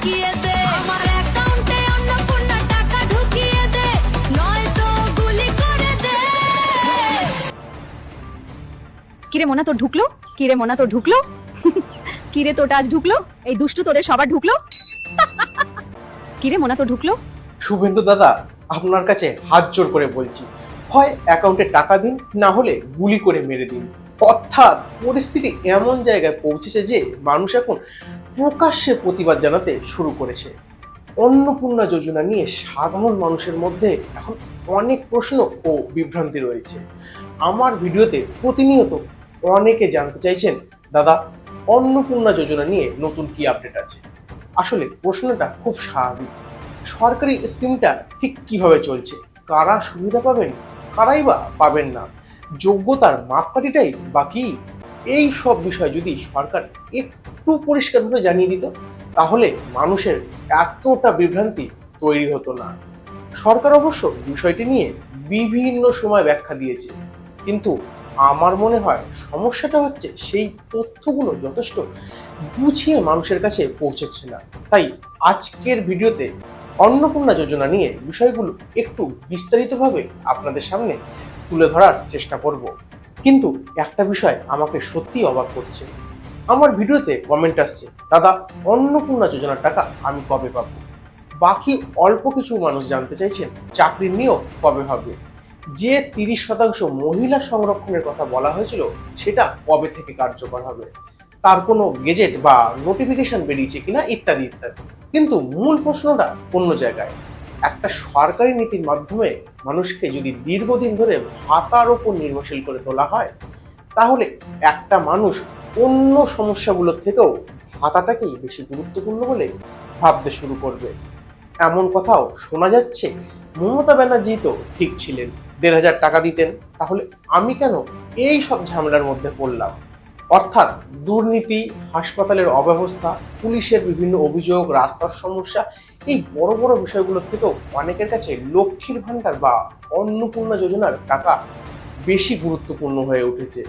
ঢুকিয়ে দে, আমার অ্যাকাউন্টে অন্নপূর্ণা টাকা ঢুকিয়ে দে, নয়তো গুলি করে দে। কিরে মোনা তোর ঢুকলো? কিরে মোনা তোর ঢুকলো? কিরে তোটা আজ ঢুকলো? এই দুষ্টু তোদের সবার ঢুকলো? কিরে মোনা তোর ঢুকলো? শুভেন্দু দাদা, আপনার কাছে হাত জোর করে বলছি, হয় অ্যাকাউন্টে টাকা দিন, না হলে গুলি করে মেরে দিন। অর্থাৎ পরিস্থিতি এমন জায়গায় পৌঁছেছে যে মানুষ এখন প্রকাশ্যে প্রতিবাদ জানাতে শুরু করেছে। অন্নপূর্ণা যোজনা নিয়ে সাধারণ মানুষের মধ্যে এখন অনেক প্রশ্ন ও বিভ্রান্তি রয়েছে। আমার ভিডিওতে প্রতিনিয়ত অনেকে জানতে চাইছেন, দাদা অন্নপূর্ণা যোজনা নিয়ে নতুন কি আপডেট আছে। আসলে প্রশ্নটা খুব স্বাভাবিক। সরকারি স্কিমটা ঠিক কিভাবে চলছে, কারা সুবিধা পাবেন, কারাই বা পাবেন না, যোগ্যতার মাপকাঠিটাই বা কি, এই সব বিষয় যদি সরকার একটু পরিষ্কারভাবে জানিয়ে দিত, তাহলে মানুষের এতটা বিভ্রান্তি তৈরি হতো না। সরকার অবশ্য বিষয়টি নিয়ে বিভিন্ন সময় ব্যাখ্যা দিয়েছে, কিন্তু আমার মনে হয় সমস্যাটা হচ্ছে সেই তথ্যগুলো যথেষ্ট গুছিয়ে মানুষের কাছে পৌঁছাচ্ছে না। তাই আজকের ভিডিওতে অন্নপূর্ণা যোজনা নিয়ে বিষয়গুলো একটু বিস্তারিতভাবে আপনাদের সামনে তুলে ধরার চেষ্টা করব। কিন্তু একটা বিষয় আমাকে সত্যিই অবাক করছে। আমার ভিডিওতে কমেন্ট আসছে, দাদা অন্নপূর্ণা যোজনার টাকা আমি কবে পাবো। বাকি অল্প কিছু মানুষ জানতে চাইছেন চাকরির নিয়োগ কবে হবে, যে 30% মহিলা সংরক্ষণের কথা বলা হয়েছিল সেটা কবে থেকে কার্যকর হবে, তার কোনো গেজেট বা নোটিফিকেশন বেরিয়েছে কিনা, ইত্যাদি ইত্যাদি। কিন্তু মূল প্রশ্নটা অন্য জায়গায়। একটা সরকারি নীতির মাধ্যমে মানুষকে যদি দীর্ঘদিন ধরে ভাতার ওপর নির্ভরশীল করে তোলা হয়, তাহলে একটা মানুষ অন্য সমস্যাগুলোর থেকেও ভাতাটাকেই বেশি গুরুত্বপূর্ণ বলে ভাবতে শুরু করবে। এমন কথাও শোনা যাচ্ছে, মমতা ব্যানার্জি তো ঠিক ছিলেন, 1,500 টাকা দিতেন, তাহলে আমি কেন এই সব ঝামেলার মধ্যে পড়লাম। অর্থাৎ দুর্নীতি, হাসপাতালের অব্যবস্থা, পুলিশের বিভিন্ন অভিযোগ, রাস্তার সমস্যা, এই বড় বড় বিষয়গুলোর থেকেও অনেকের কাছে লক্ষ্মীর ভান্ডার বা অন্নপূর্ণা যোজনার টাকা বেশি গুরুত্বপূর্ণ হয়ে উঠেছে।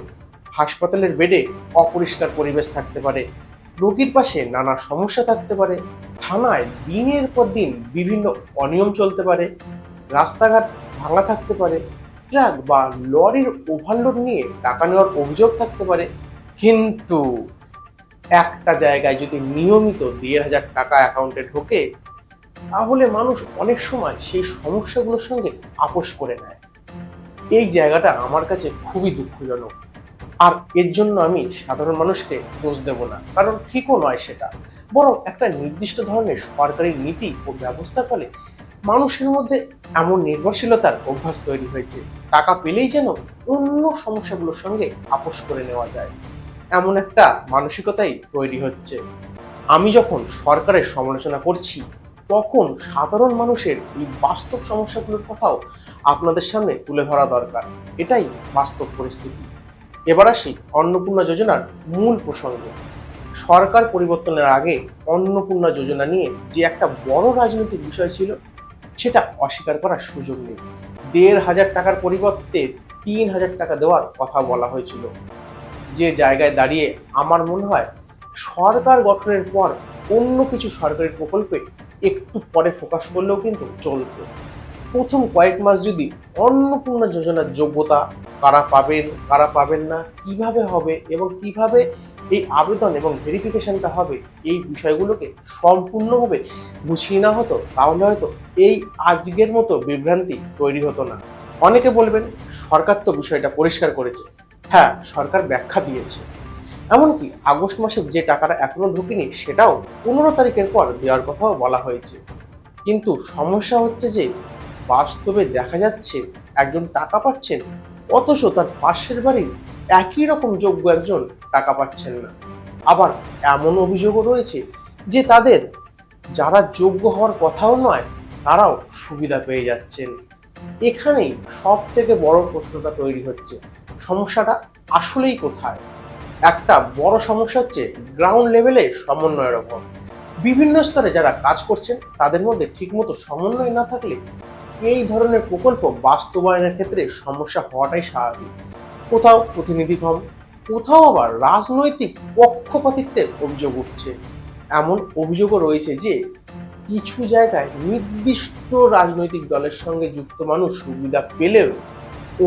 হাসপাতালের বেডে অপরিষ্কার পরিবেশ থাকতে পারে, রোগীর পাশে নানা সমস্যা থাকতে পারে, থানায় দিনের পর দিন বিভিন্ন অনিয়ম চলতে পারে, রাস্তাঘাট ভাঙা থাকতে পারে, ট্রাক বা লরির ওভারলোড নিয়ে টাকা নেওয়ার অভিযোগ থাকতে পারে। কিন্তু একটা জায়গায় যদি নিয়মিত 1,500 টাকা অ্যাকাউন্টে ঢোকে, তাহলে মানুষ অনেক সময় সেই সমস্যাগুলোর সঙ্গে আপোষ করে নেয়। এই জায়গাটা আমার কাছে খুবই দুঃখজনক। আর এর জন্য আমি সাধারণ মানুষকে দোষ দেব না, কারণ ঠিকও নয় সেটা। বরং একটা নির্দিষ্ট ধরনের সরকারি নীতি ও ব্যবস্থার ফলে মানুষের মধ্যে এমন নির্ভরশীলতার অভ্যাস তৈরি হয়েছে, টাকা পেলেই যেন অন্য সমস্যাগুলোর সঙ্গে আপোষ করে নেওয়া যায়, এমন একটা মানসিকতাই তৈরি হচ্ছে। আমি যখন সরকারের সমালোচনা করছি, তখন সাধারণ মানুষের এই বাস্তব সমস্যাগুলোর কথাও আপনাদের সামনে তুলে ধরা দরকার। এটাই বাস্তব পরিস্থিতি। এবার আসি অন্নপূর্ণা যোজনার মূল প্রসঙ্গে। সরকার পরিবর্তনের আগে অন্নপূর্ণা যোজনা নিয়ে যে একটা বড় রাজনৈতিক বিষয় ছিল, সেটা অস্বীকার করার সুযোগ নেই। 1,500 টাকার পরিবর্তে 3,000 টাকা দেওয়ার কথা বলা হয়েছিল, যে জায়গায় দাঁড়িয়ে আমার মনে হয় সরকার গঠনের পর অন্য কিছু সরকারি প্রকল্পে একটু পরে ফোকাস করলেও কিন্তু চলতো। প্রথম কয়েক মাস যদি অন্নপূর্ণা যোজনার যোগ্যতা, কারা পাবেন কারা পাবেন না, কিভাবে হবে এবং কিভাবে এই আবেদন এবং ভেরিফিকেশনটা হবে, এই বিষয়গুলোকে সম্পূর্ণভাবে গুছিয়ে না হতো, তাহলে হয়তো এই আজকের মতো বিভ্রান্তি তৈরি হতো না। অনেকে বলবেন, সরকার তো বিষয়টা পরিষ্কার করেছে। হ্যাঁ, সরকার ব্যাখ্যা দিয়েছে। এমনকি আগস্ট মাসে যে টাকাটা এখনো ঢুকেনি, সেটাও 15 তারিখের পর দেওয়ার কথাও বলা হয়েছে। কিন্তু সমস্যা হচ্ছে যে বাস্তবে দেখা যাচ্ছে একজন টাকা পাচ্ছেন, অথচ তার পাশের বাড়ির একই রকম যোগ্য একজন টাকা পাচ্ছেন না। আবার এমন অভিযোগও রয়েছে যে তাদের যারা যোগ্য হওয়ার কথাও নয়, তারাও সুবিধা পেয়ে যাচ্ছেন। এখানেই সব থেকে বড় প্রশ্নটা তৈরি হচ্ছে, সমস্যাটা আসলেই কোথায়। একটা বড় সমস্যা হচ্ছে গ্রাউন্ড লেভেলে সমন্বয়ের অভাব। বিভিন্ন স্তরে যারা কাজ করছেন তাদের মধ্যে ঠিকমতো সমন্বয় না থাকলে এই ধরনের প্রকল্প বাস্তবায়নের ক্ষেত্রে সমস্যা হওয়াটাই স্বাভাবিক। কোথাও প্রতিনিধি কম, কোথাও আবার রাজনৈতিক পক্ষপাতিত্বের অভিযোগ উঠছে। এমন অভিযোগও রয়েছে যে কিছু জায়গায় নির্দিষ্ট রাজনৈতিক দলের সঙ্গে যুক্ত মানুষ সুবিধা পেলেও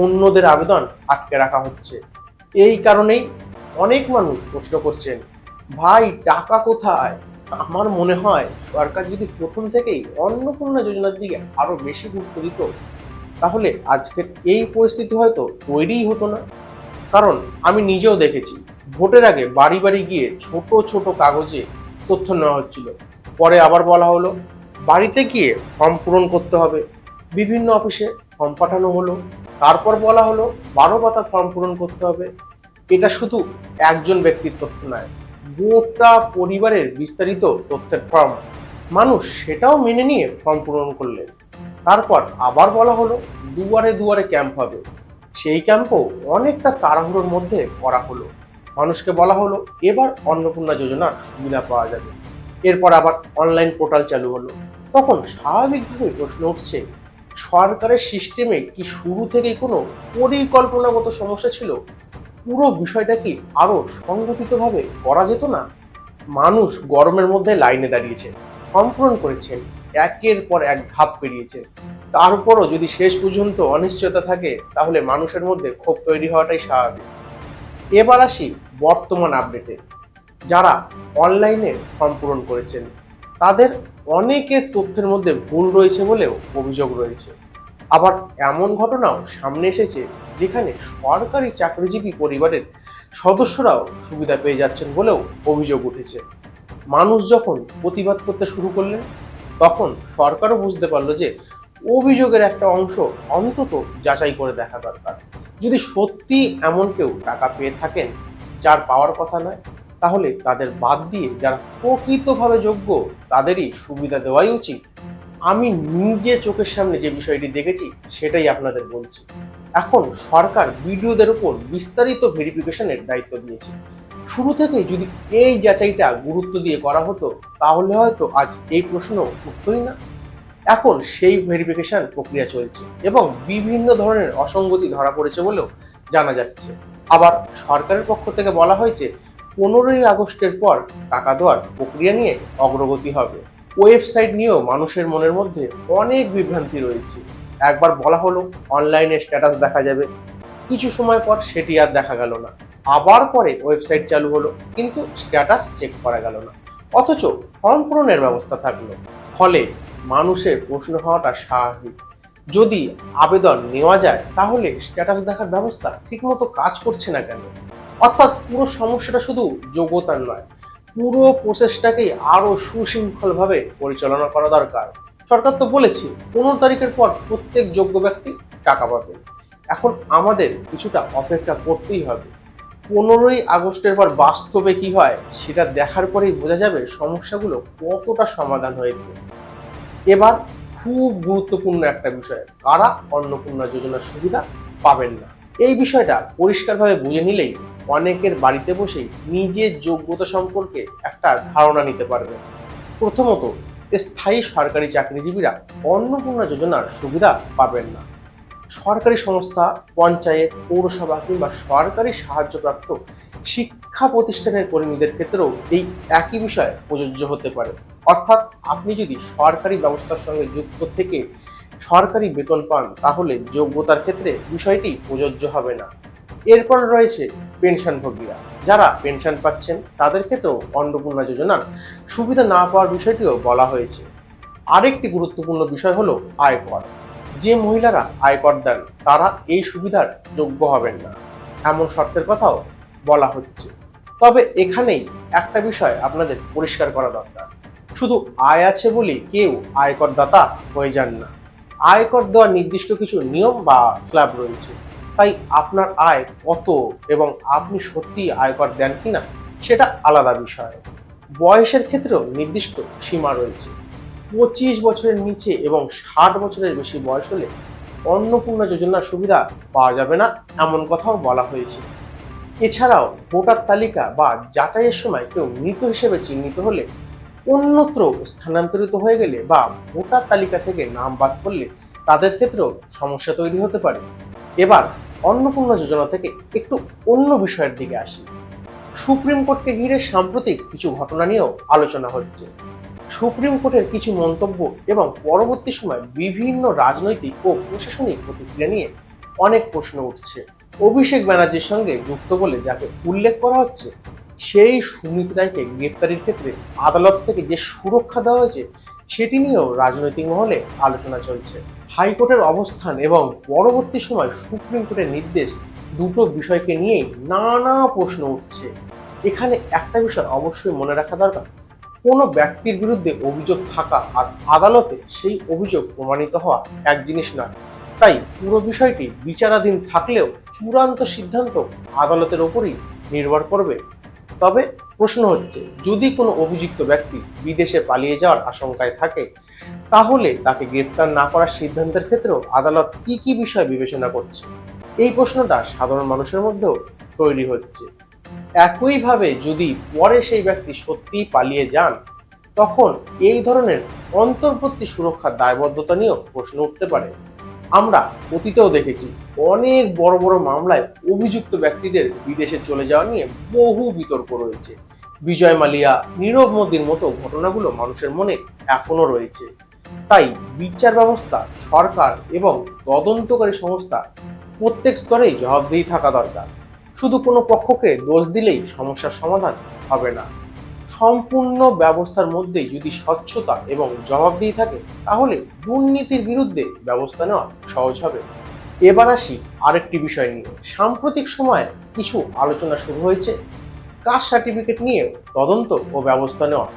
অন্যদের আবেদন আটকে রাখা হচ্ছে। এই কারণেই অনেক মানুষ প্রশ্ন করছেন, ভাই টাকা কোথায়? আমার মনে হয় সরকার যদি প্রথম থেকেই অন্নপূর্ণা যোজনার দিকে আরো বেশি গুরুত্ব দিত, তাহলে আজকের এই পরিস্থিতি হয়তো তৈরিই হতো না। কারণ আমি নিজেও দেখেছি, ভোটের আগে বাড়ি বাড়ি গিয়ে ছোট ছোট কাগজে তথ্য নেওয়া হচ্ছিল, পরে আবার বলা হলো বাড়িতে গিয়ে ফর্ম পূরণ করতে হবে। বিভিন্ন অফিসে ফর্ম পাঠানো হলো, তারপর বলা হলো 12 পাতা ফর্ম পূরণ করতে হবে। এটা শুধু একজন ব্যক্তির তথ্য নয়, গোটা পরিবারের বিস্তারিত তথ্যের ফর্ম। মানুষ সেটাও মেনে নিয়ে ফর্ম পূরণ করলেন। তারপর আবার বলা হলো দুয়ারে দুয়ারে ক্যাম্প হবে। সেই ক্যাম্পও অনেকটা তাড়াহুড়োর মধ্যে করা হলো। মানুষকে বলা হলো এবার অন্নপূর্ণা যোজনার সুবিধা পাওয়া যাবে। এরপর আবার অনলাইন পোর্টাল চালু হলো। তখন স্বাভাবিকভাবে প্রশ্ন উঠছে, সরকারের সিস্টেমে কি শুরু থেকেই কোনো পরিকল্পনাগত সমস্যা ছিল? পুরো বিষয়টা কি আরো সংগঠিতভাবে করা যেত না? মানুষ গরমের মধ্যে লাইনে দাঁড়িয়েছে, ফর্ম পূরণ করেছেন, একের পর এক ধাপ পেরিয়েছে। তারপরও যদি শেষ পর্যন্ত অনিশ্চয়তা থাকে, তাহলে মানুষের মধ্যে ক্ষোভ তৈরি হওয়াটাই স্বাভাবিক। এবার আসি বর্তমান আপডেটে। যারা অনলাইনে ফর্ম পূরণ করেছেন, তাদের অনেকের তথ্যের মধ্যে ভুল রয়েছে বলেও অভিযোগ রয়েছে। আবার এমন ঘটনাও সামনে এসেছে যেখানে সরকারি চাকরিজীবী পরিবারের সদস্যরাও সুবিধা পেয়ে যাচ্ছেন বলেও অভিযোগ উঠেছে। মানুষ যখন প্রতিবাদ করতে শুরু করলেন, তখন সরকারও বুঝতে পারলো যে অভিযোগের একটা অংশ অন্তত যাচাই করে দেখা দরকার। যদি সত্যি এমন কেউ টাকা পেয়ে থাকেন যার পাওয়ার কথা নয়, তাহলে তাদের বাদ দিয়ে যারা প্রকৃতভাবে যোগ্য তাদেরই সুবিধা দেওয়াই উচিত। আমি নিজে চোখের সামনে যে বিষয়টি দেখেছি সেটাই আপনাদের বলছি। এখন সরকার বিডিওদের উপর বিস্তারিত ভেরিফিকেশনের দায়িত্ব দিয়েছে। শুরু থেকে যদি এই যাচাইটা গুরুত্ব দিয়ে করা হতো, তাহলে হয়তো আজ এই প্রশ্ন উঠতই না। এখন সেই ভেরিফিকেশন প্রক্রিয়া চলছে এবং বিভিন্ন ধরনের অসঙ্গতি ধরা পড়েছে বলেও জানা যাচ্ছে। আবার সরকারের পক্ষ থেকে বলা হয়েছে 15ই আগস্টের পর টাকা দেওয়ার প্রক্রিয়া নিয়ে অগ্রগতি হবে। ওয়েবসাইট নিয়েও মানুষের মনের মধ্যে অনেক বিভ্রান্তি রয়েছে। একবার বলা হলো অনলাইনে স্ট্যাটাস দেখা যাবে, কিছু সময় পর সেটি আর দেখা গেল না। আবার পরে ওয়েবসাইট চালু হলো, কিন্তু স্ট্যাটাস চেক করা গেল না, অথচ ফর্ম পূরণের ব্যবস্থা থাকলো। ফলে মানুষের প্রশ্ন হওয়াটা স্বাভাবিক, যদি আবেদন নেওয়া যায় তাহলে স্ট্যাটাস দেখার ব্যবস্থা ঠিকমতো কাজ করছে না কেন? অর্থাৎ পুরো সমস্যাটা শুধু যোগ্যতার নয়, পুরো প্রসেসটাকেই আরো সুশৃঙ্খলভাবে পরিচালনা করা দরকার। সরকার তো বলেছে 15 তারিখের পর প্রত্যেক যোগ্য ব্যক্তি টাকা পাবে। এখন আমাদের কিছুটা অপেক্ষা করতেই হবে। 15ই আগস্টের পর বাস্তবে কি হয় সেটা দেখার পরেই বোঝা যাবে সমস্যাগুলো কতটা সমাধান হয়েছে। এবার খুব গুরুত্বপূর্ণ একটা বিষয়, কারা অন্নপূর্ণা যোজনার সুবিধা পাবেন না। এই বিষয়টা পরিষ্কারভাবে বুঝে নিলেই অনেকের বাড়িতে বসেই নিজের যোগ্যতা সম্পর্কে একটা ধারণা নিতে পারবে। প্রথমত, স্থায়ী সরকারি চাকরিজীবীরা অন্নপূর্ণা যোজনার সুবিধা পাবেন না। সরকারি সংস্থা, পঞ্চায়েত, পৌরসভা কিংবা সরকারি সাহায্যপ্রাপ্ত শিক্ষা প্রতিষ্ঠানের কর্মীদের ক্ষেত্রেও এই একই বিষয় প্রযোজ্য হতে পারে। অর্থাৎ আপনি যদি সরকারি ব্যবস্থার সঙ্গে যুক্ত থেকে সরকারি বেতন পান, তাহলে যোগ্যতার ক্ষেত্রে বিষয়টি প্রযোজ্য হবে না। এরপর রয়েছে পেনশনভোগীরা, যারা পেনশন পাচ্ছেন তাদের ক্ষেত্রেও অন্নপূর্ণা যোজনার সুবিধা না পাওয়ার বিষয়টিও বলা হয়েছে। আরেকটি গুরুত্বপূর্ণ বিষয় হলো আয়কর। যে মহিলারা আয়কর দেন তারা এই সুবিধার যোগ্য হবেন না, এমন শর্তের কথাও বলা হচ্ছে। তবে এখানেই একটা বিষয় আপনাদের পরিষ্কার করা দরকার, শুধু আয় আছে বলে কেউ আয়কর দাতা হয়ে যান না। আয়কর দেওয়ার নির্দিষ্ট কিছু নিয়ম বা স্ল্যাব রয়েছে, তাই আপনার আয় কত এবং আপনি সত্যি আয়কর দেন কিনা সেটা আলাদা বিষয়। বয়সের ক্ষেত্রেও নির্দিষ্ট সীমা রয়েছে। 25 বছরের নিচে এবং 60 বছরের বেশি বয়স হলে অন্নপূর্ণা যোজনার সুবিধা পাওয়া যাবে না, এমন কথাও বলা হয়েছে। এছাড়াও ভোটার তালিকা বা যাচাইয়ের সময় কেউ মৃত হিসেবে চিহ্নিত হলে, অন্যত্র স্থানান্তরিত হয়ে গেলে বা ভোটার তালিকা থেকে নাম বাদ পড়লে তাদের ক্ষেত্রেও সমস্যা তৈরি হতে পারে। এবার অন্নপূর্ণা যোজনা থেকে একটু অন্য বিষয়ের দিকে আসি। সুপ্রিম কোর্টকে ঘিরে সাম্প্রতিক কিছু ঘটনা নিয়েও আলোচনা হচ্ছে। সুপ্রিম কোর্টের কিছু মন্তব্য এবং পরবর্তী সময় বিভিন্ন রাজনৈতিক ও প্রশাসনিক প্রতিক্রিয়া নিয়ে অনেক প্রশ্ন উঠছে। অভিষেক ব্যানার্জির সঙ্গে যুক্ত বলে যাকে উল্লেখ করা হচ্ছে, সেই সুমিত রায়কে গ্রেপ্তারির ক্ষেত্রে আদালত থেকে যে সুরক্ষা দেওয়া হয়েছে সেটি নিয়েও রাজনৈতিক মহলে আলোচনা চলছে। হাইকোর্টের অবস্থান এবং পরবর্তী সময় সুপ্রিম কোর্টের নির্দেশ, দুটো বিষয়কে নিয়েই নানা প্রশ্ন উঠছে। এখানে একটা বিষয় অবশ্যই মনে রাখা দরকার, কোনো ব্যক্তির বিরুদ্ধে অভিযোগ থাকা আর আদালতে সেই অভিযোগ প্রমাণিত হওয়া এক জিনিস নয়। তাই পুরো বিষয়টি বিচারাধীন থাকলেও চূড়ান্ত সিদ্ধান্ত আদালতের ওপরই নির্ভর করবে। তবে প্রশ্ন হচ্ছে, যদি কোনো অভিযুক্ত ব্যক্তি বিদেশে পালিয়ে যাওয়ার আশঙ্কায় থাকে, তাহলে তাকে গ্রেপ্তার না করার সিদ্ধান্তের ক্ষেত্রেও আদালত কি কি বিষয় বিবেচনা করছে, এই প্রশ্নটা সাধারণ মানুষের মধ্যেও তৈরি হচ্ছে। একইভাবে যদি পরে সেই ব্যক্তি সত্যিই পালিয়ে যান, তখন এই ধরনের অন্তর্বর্তী সুরক্ষার দায়বদ্ধতা নিয়েও প্রশ্ন উঠতে পারে। আমরা অতীতেও দেখেছি অনেক বড় বড় মামলায় অভিযুক্ত ব্যক্তিদের বিদেশে চলে যাওয়া নিয়ে বহু বিতর্ক রয়েছে। বিজয় মালিয়া, নীরব মোদীর মতো ঘটনাগুলো মানুষের মনে এখনো রয়েছে। তাই বিচার ব্যবস্থা, সরকার এবং তদন্তকারী সংস্থা প্রত্যেক স্তরেই জবাবদিহি থাকা দরকার। শুধু কোনো পক্ষকে দোষ দিলেই সমস্যার সমাধান হবে না। সম্পূর্ণ ব্যবস্থার মধ্যে যদি স্বচ্ছতা এবং জবাবদিহি থাকে, তাহলে দুর্নীতির বিরুদ্ধে ব্যবস্থা নেওয়া সহজ হবে। এবার আসি আরেকটি বিষয় নিয়ে। সাম্প্রতিক সময়ে কিছু আলোচনা শুরু হয়েছে কাস্ট সার্টিফিকেট নিয়ে তদন্ত ও ব্যবস্থা নেওয়া।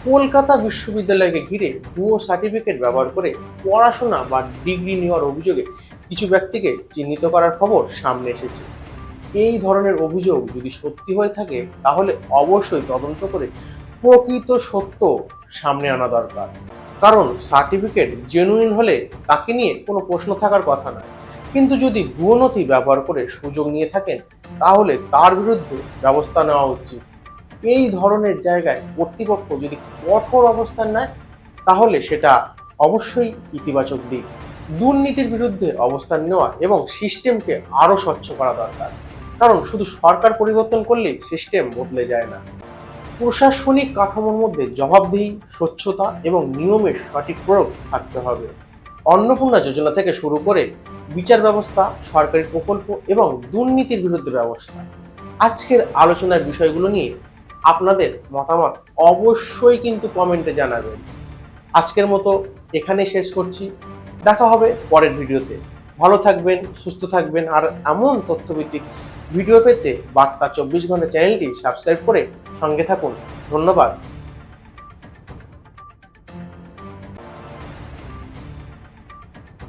কলকাতা বিশ্ববিদ্যালয়কে ঘিরে ভুয়ো সার্টিফিকেট ব্যবহার করে পড়াশোনা বা ডিগ্রি নেওয়ার অভিযোগে কিছু ব্যক্তিকে চিহ্নিত করার খবর সামনে এসেছে। এই ধরনের অভিযোগ যদি সত্যি হয়ে থাকে, তাহলে অবশ্যই তদন্ত করে প্রকৃত সত্য সামনে আনা দরকার। কারণ সার্টিফিকেট জেনুইন হলে তাকে নিয়ে কোনো প্রশ্ন থাকার কথা নয়, কিন্তু যদি ভুয়ো নথি ব্যবহার করে সুযোগ নিয়ে থাকেন, তাহলে তার বিরুদ্ধে ব্যবস্থা নেওয়া উচিত। এই ধরনের জায়গায় কর্তৃপক্ষ যদি কঠোর অবস্থান নেয়, তাহলে সেটা অবশ্যই ইতিবাচক দিক। দুর্নীতির বিরুদ্ধে অবস্থান নেওয়া এবং সিস্টেমকে আরো স্বচ্ছ করা দরকার। কারণ শুধু সরকার পরিবর্তন করলেই সিস্টেম বদলে যায় না। প্রশাসনিক কাঠামোর মধ্যে জবাবদিহি, স্বচ্ছতা এবং নিয়মের সঠিক প্রয়োগ থাকতে হবে। অন্নপূর্ণা যোজনা থেকে শুরু করে বিচার ব্যবস্থা, সরকারি প্রকল্প এবং দুর্নীতির বিরুদ্ধে ব্যবস্থা, আজকের আলোচনার বিষয়গুলো নিয়ে আপনাদের মতামত অবশ্যই কিন্তু কমেন্টে জানাবেন। আজকের মতো এখানে শেষ করছি। দেখা হবে পরের ভিডিওতে। ভালো থাকবেন, সুস্থ থাকবেন, আর এমন তথ্যভিত্তিক ভিডিও পেতে বার্তা 24 ঘন্টা চ্যানেলটি সাবস্ক্রাইব করে সঙ্গে থাকুন। ধন্যবাদ।